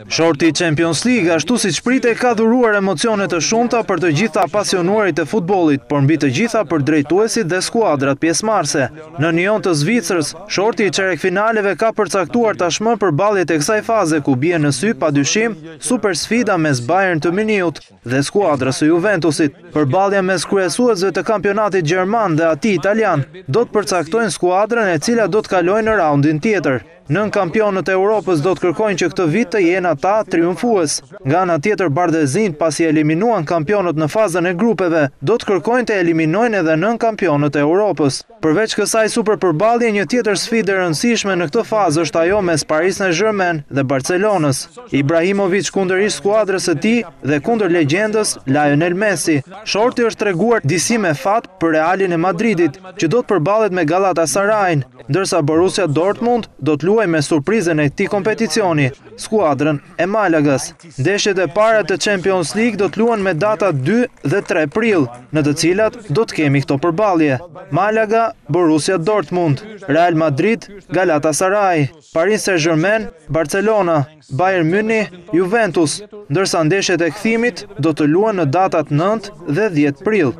Shorti Champions League, ashtu si shprite, ka dhuruar emocionet të shumta për të gjitha pasionuarit e futbollit, por mbi të gjitha për drejtuesit dhe skuadrat pjesëmarrëse. Në Nyon të Zvicrës, shorti i çerek finaleve ka përcaktuar tashmë përballjet e kësaj faze ku bie në sy padyshim super sfida mes Bayern të Muniut dhe skuadrës së Juventusit. Përballja mes kryesuesve të kampionatit gjerman dhe atij italian do të përcaktojnë skuadrën e cila do të kalojë në raundin tjetër. Nën kampionët e Europës do të kërkojnë që këtë vit të jenë ata triumfues. Nga ana tjetër, Bardezin, pasi eliminuan kampionët në fazën e grupeve, do të kërkojnë të eliminojnë edhe nën kampionët e Europës. Përveç kësaj superpërballje, një tjetër sfidë e rëndësishme në këtë fazë është ajo mes Paris Saint-Germain dhe Barcelonës. Ibrahimovic kundër ish skuadrës së tij dhe kundër legjendës Lionel Messi. Shorti është treguar disi me fat për Realin e Madridit, që do të përballet me Galatasarajin, ndërsa Borussia Dortmund do të luajë me surprizën e këtij kompeticioni, skuadrën e Malagas. Ndeshjet e para të Champions League do të luhen me data 2 dhe 3 prill, në të cilat do të kemi këto përballje: Malaga, Borussia Dortmund, Real Madrid, Galatasaray, Paris Saint-Germain, Barcelona, Bayern Munich, Juventus, ndërsa ndeshjet e kthimit do të luhen në datat 9 dhe 10 prill.